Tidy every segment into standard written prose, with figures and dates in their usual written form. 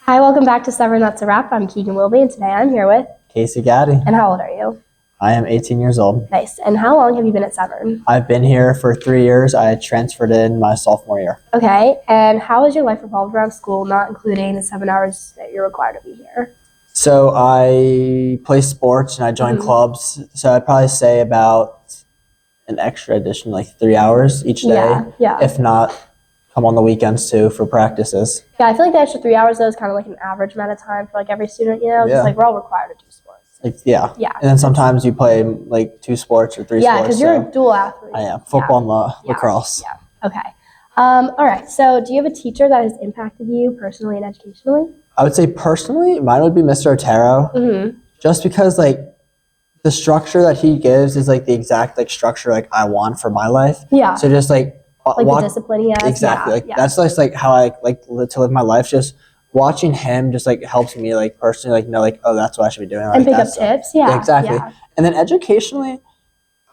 Hi, welcome back to Severn That's a Wrap. I'm Keegan Wilby, and today I'm here with Gattie. And how old are you? I am 18 years old. Nice. And how long have you been at Severn? I've been here for 3 years. I transferred in my sophomore year. Okay. And how has your life revolved around school, not including the 7 hours that you're required to be here? So I play sports and I join clubs. So I'd probably say about an extra addition, like 3 hours each day. Yeah. If not, come on the weekends too for practices. Yeah, I feel like the extra 3 hours though is kind of like an average amount of time for like every student, you know? Yeah. Just like we're all required to do sports. Yeah. And then sometimes you play like 2 sports or 3 sports. Yeah, because you're a dual athlete. I am. Football and lacrosse. Yeah. Okay. All right. So do you have a teacher that has impacted you personally and educationally? I would say personally, mine would be Mr. Otero. Just because like the structure that he gives is like the exact like structure like I want for my life. Yeah. So just like the discipline he has. Exactly. That's just like how I like to live my life. Just watching him just like helps me like personally like know like, oh, that's what I should be doing. And pick up tips. Yeah. Exactly. Yeah. And then educationally,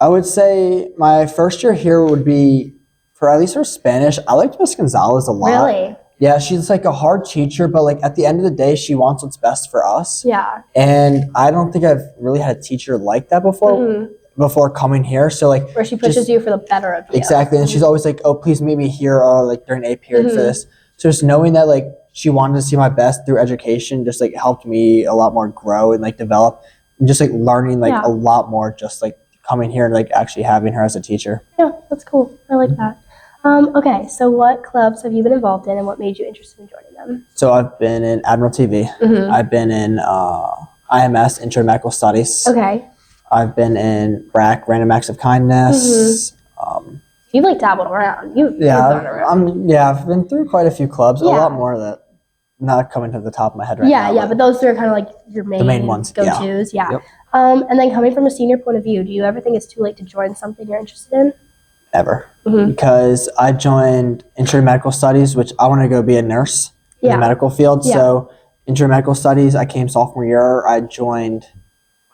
I would say my first year here would be for at least for Spanish. I liked Miss Gonzalez a lot. Really? Yeah, she's like a hard teacher, but like at the end of the day, she wants what's best for us. Yeah. And I don't think I've really had a teacher like that before. Before coming here, so like where she pushes you for the better of you. Exactly, and she's always like, "Oh, please meet me here," like during A period for this. So just knowing that like she wanted to see my best through education, just like helped me a lot more grow and like develop, and just like learning like a lot more. Just like coming here and like actually having her as a teacher. Yeah, that's cool. I like that. Okay, so what clubs have you been involved in, and what made you interested in joining them? So I've been in Admiral TV. I've been in IMS, Intro to Medical Studies. Okay. I've been in BRAC, Random Acts of Kindness. You've like dabbled around. I've been through quite a few clubs. A lot more that not coming to the top of my head right now. Yeah, but those are kind of like your main ones, go-tos. Yeah. Yep. And then coming from a senior point of view, do you ever think it's too late to join something you're interested in? Ever. Because I joined Intro to Medical Studies, which I want to go be a nurse in the medical field. So Intro to Medical Studies, I came sophomore year. I joined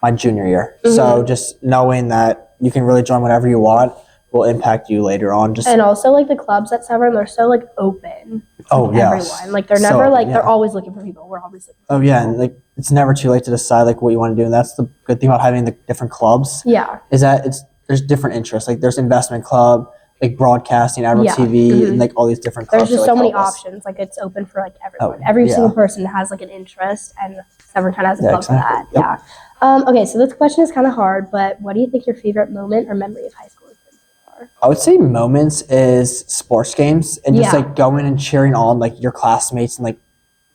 my junior year. So just knowing that you can really join whatever you want will impact you later on. And also like the clubs at Severn, they're so like open to everyone. Like they're never they're always looking for people. We're always looking for people. And like it's never too late to decide like what you want to do. And that's the good thing about having the different clubs. Is that there's different interests. Like there's investment club, like broadcasting, Admiral TV, and like all these different clubs. There's just so many options. Like it's open for like everyone. Every single person has like an interest, and Severn kind of has a club for that. Yep. Okay, so this question is kind of hard, but what do you think your favorite moment or memory of high school has been so far? I would say moments is sports games and just like going and cheering on like your classmates and like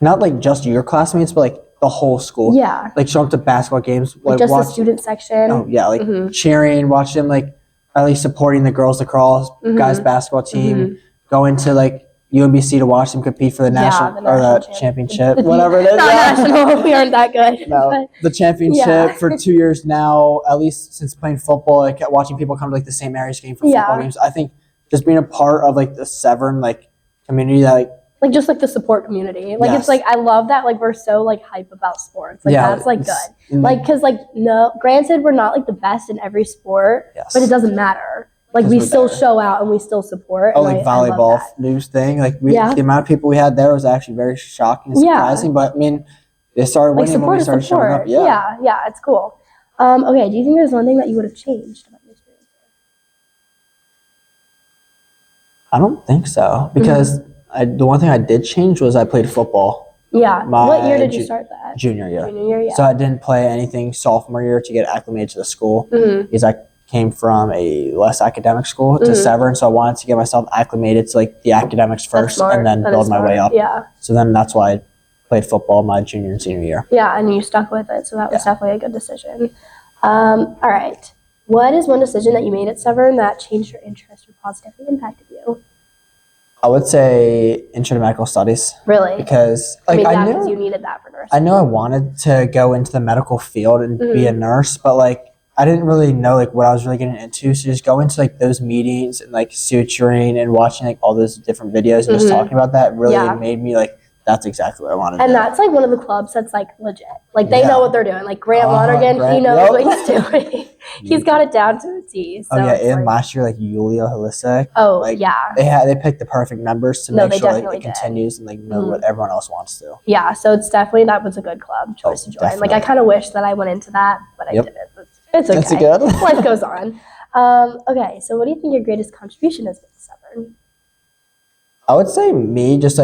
not like just your classmates, but like the whole school. Yeah. Like showing up to basketball games. Like just the student section. Oh yeah, like cheering, watching them like at least supporting the girls lacrosse, guys basketball team, going to like UMBC to watch them compete for the national or the championship, whatever it is. Not national, we aren't that good. No, the championship for 2 years now, at least since playing football, like watching people come to like the St. Mary's game for football games. I think just being a part of like the Severn like community that like just like the support community. Like it's like I love that like we're so like hype about sports. Like that's like good. Like because like no, granted we're not like the best in every sport, but it doesn't matter. Like we still show out and we still support. Oh, like volleyball news thing. Like the amount of people we had there was actually very shocking and surprising. But I mean, they started winning when we started showing up. Yeah, it's cool. Okay, do you think there's one thing that you would have changed about your experience? I don't think so because the one thing I did change was I played football. Yeah. What year did you start that? Junior year. Junior year, yeah. So I didn't play anything sophomore year to get acclimated to the school because I came from a less academic school to Severn, so I wanted to get myself acclimated to like the academics first and then build my way up. Yeah. So then that's why I played football my junior and senior year. Yeah, and you stuck with it, so that was definitely a good decision. All right. What is one decision that you made at Severn that changed your interest or positively impacted you? I would say Intro to Medical Studies. Really? Because like I knew you needed that for nursing. I knew I wanted to go into the medical field and be a nurse, but like I didn't really know like what I was really getting into. So just going to like those meetings and like suturing and watching like all those different videos and just talking about that really made me like that's exactly what I wanted to do. And that's like one of the clubs that's like legit. Like they know what they're doing. Like Grant Lonergan, he knows what he's doing. He's got it down to a T. So and last year, like Julio Holistic. Oh, like, yeah. They picked the perfect numbers to make sure like it continues and like know what everyone else wants to. Yeah, so it's definitely, that was a good club choice to join. Definitely. Like I kind of wish that I went into that, but I didn't. It's okay. It's good. Life goes on. Okay, so what do you think your greatest contribution has been to Severn? I would say me just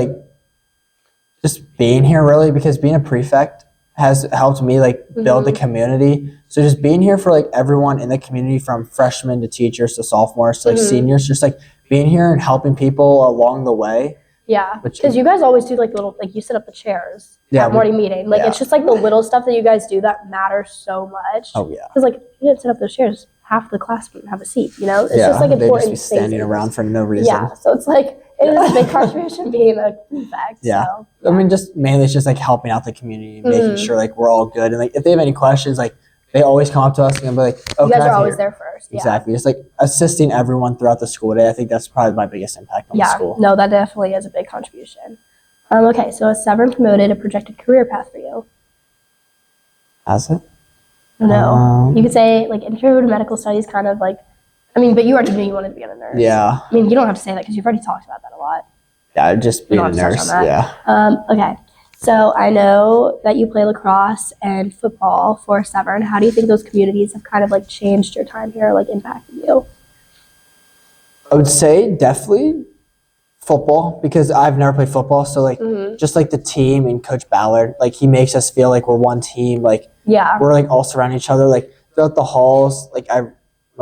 being here really, because being a prefect has helped me like build the community. So just being here for like everyone in the community, from freshmen to teachers to sophomores to like seniors, just like being here and helping people along the way. Yeah, because you guys always do like little, like you set up the chairs at morning meeting. Like it's just like the little stuff that you guys do that matters so much. Oh yeah. Because like you didn't set up those chairs, half the class wouldn't have a seat. You know, it's just like important. They just be standing around for no reason. Yeah, so it's like it is a big contribution being a prefect. Yeah. So, I mean, just mainly it's just like helping out the community, making sure like we're all good, and like if they have any questions, like they always come up to us and be like, "Oh, you guys are always there first." Yeah. Exactly, just like assisting everyone throughout the school day. I think that's probably my biggest impact on the school. No, that definitely is a big contribution. Okay, so has Severn promoted a projected career path for you? Has it? No, you could say like intro to medical studies, kind of like. I mean, but you already knew you wanted to be a nurse. Yeah. I mean, you don't have to say that because you've already talked about that a lot. Yeah, just being a nurse. Yeah. Okay. So I know that you play lacrosse and football for Severn. How do you think those communities have kind of like changed your time here, like impacted you? I would say definitely football, because I've never played football. So like just like the team and Coach Ballard, like he makes us feel like we're one team. Like we're like all surrounding each other. Like throughout the halls, like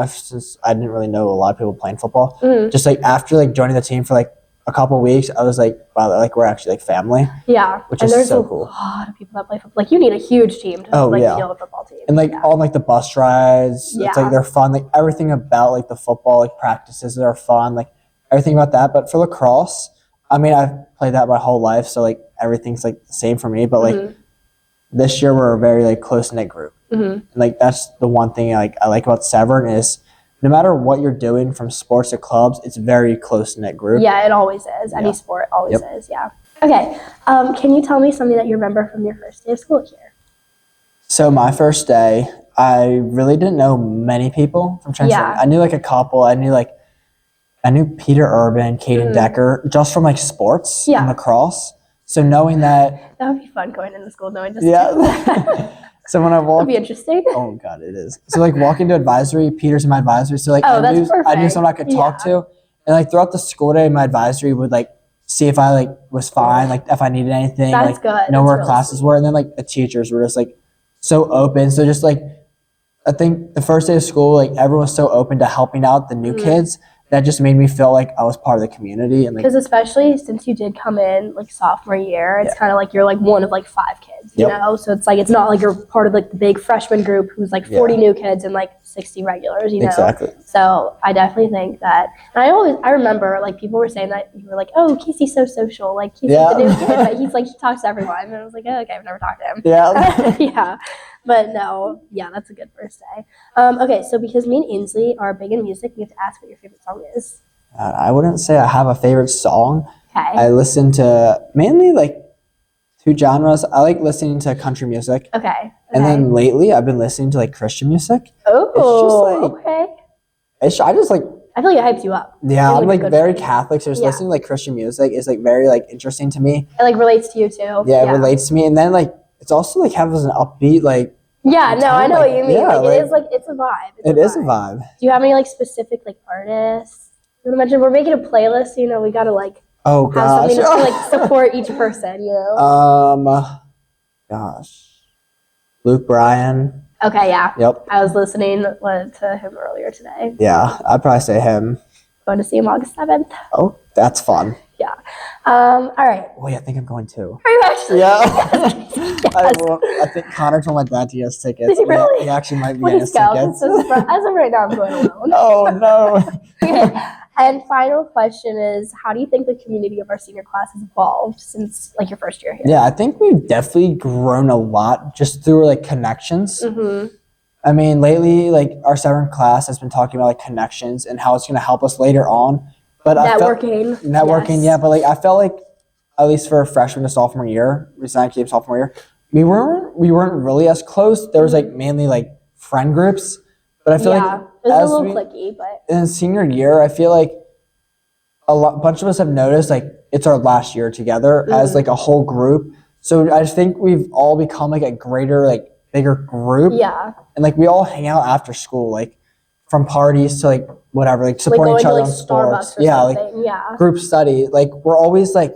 since I didn't really know a lot of people playing football, just like after like joining the team for like a couple of weeks, I was like, wow, like we're actually like family. Yeah, which is so cool. There's a lot of people that play football. Like you need a huge team to field a football team. And like on like the bus rides, it's like they're fun. Like everything about like the football like practices are fun. Like everything about that. But for lacrosse, I mean, I've played that my whole life, so like everything's like the same for me. But like this year, we're a very like close knit group. And like that's the one thing I like about Severn is no matter what you're doing from sports to clubs, it's very close knit group. Yeah, it always is. Any sport always is. Yeah. Okay. Can you tell me something that you remember from your first day of school here? So my first day, I really didn't know many people from Trenton. I knew like a couple. I knew Peter Urban, Caden Decker, just from like sports and lacrosse. So knowing that would be fun going into school knowing just So when I walk, it'd be interesting. Oh god, it is. So like walking to advisory, Peter's in my advisory. So like I knew someone I could talk to, and like throughout the school day, my advisory would like see if I like was fine, like if I needed anything, That's like good. know where classes were, and then like the teachers were just like so open. So just like I think the first day of school, like everyone was so open to helping out the new kids. That just made me feel like I was part of the community, and like because especially since you did come in like sophomore year, it's kind of like you're like one of like 5 kids, you know. So it's like it's not like you're part of like the big freshman group who's like 40 new kids and like 60 regulars, you know. Exactly. So I definitely think that. And I remember like people were saying that you were like, oh, Casey's so social, like he's like the new kid, but he's like he talks to everyone, and I was like, oh, okay, I've never talked to him. Yeah. But no, that's a good first day. Okay, so because me and Ainsley are big in music, we have to ask what your favorite song is. I wouldn't say I have a favorite song. Okay. I listen to mainly like 2 genres. I like listening to country music. Okay. And then lately I've been listening to like Christian music. Oh, it's just like, okay. I just like. I feel like it hypes you up. Yeah, I'm like very Catholic, so just listening to like Christian music is like very like interesting to me. It like relates to you too. Yeah, it relates to me, and then like it's also like has an upbeat like. Yeah, no, I know what you mean. Yeah, like it is like it's a vibe. It is a vibe. Do you have any like specific like artists? You want to mention we're making a playlist, you know, we gotta like have something to like support each person, you know? Luke Bryan. Okay, yeah. Yep. I was listening to him earlier today. Yeah, I'd probably say him. Going to see him August 7th. Oh, that's fun. Yeah. All right. Wait, I think I'm going too. Are you actually? Yeah. I think Connor told my dad to get us tickets. Did he really? He actually might be getting us tickets. As of right now, I'm going alone. Oh, no. Okay. And final question is, how do you think the community of our senior class has evolved since like your first year here? Yeah, I think we've definitely grown a lot just through like connections. I mean, lately, like our Severn class has been talking about like connections and how it's going to help us later on. But networking, yeah. But like I felt like, at least for a freshman to sophomore year, recently came sophomore year, we weren't really as close. There was like mainly like friend groups, But I feel like it was a little clicky, but in senior year, I feel like bunch of us have noticed like it's our last year together as like a whole group. So I just think we've all become like a greater, like bigger group. Yeah. And like we all hang out after school, like from parties to like whatever, like supporting each other on sports. Like group study. Like we're always like,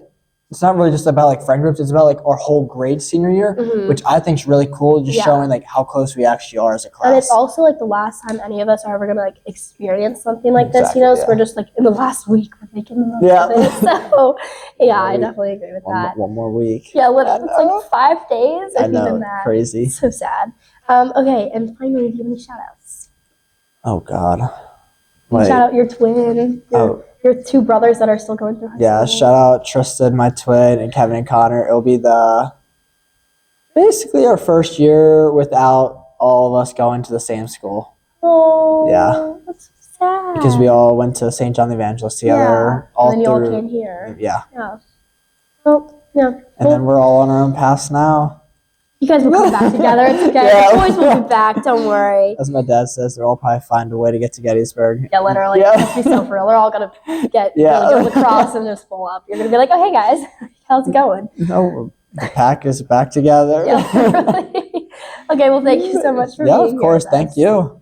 it's not really just about like friend groups, it's about like our whole grade senior year, which I think is really cool, just showing like how close we actually are as a class. And it's also like the last time any of us are ever gonna like experience something like this, So we're just like in the last week we're making the most of it. So I definitely agree with that. One more week. Yeah, it's like 5 days. I know, crazy. So sad. Okay, and finally, do you have any shout outs? Oh God. Shout out your twin, your 2 brothers that are still going through high school. Yeah, shout out Tristan, my twin, and Kevin and Connor. It'll be basically our first year without all of us going to the same school. Oh, yeah, that's so sad. Because we all went to St. John the Evangelist together. And then you all came here. Yeah. Well, yeah. And then we're all on our own paths now. You guys will come back together. It's okay. The boys will be back. Don't worry. As my dad says, they'll all probably find a way to get to Gettysburg. Yeah, literally. Let's be so for real. They're all going to go lacrosse and just pull up. You're going to be like, oh, hey, guys. How's it going? No, the pack is back together. Yeah, literally. Okay, well, thank you so much for being here. Yeah, of course. Thank you.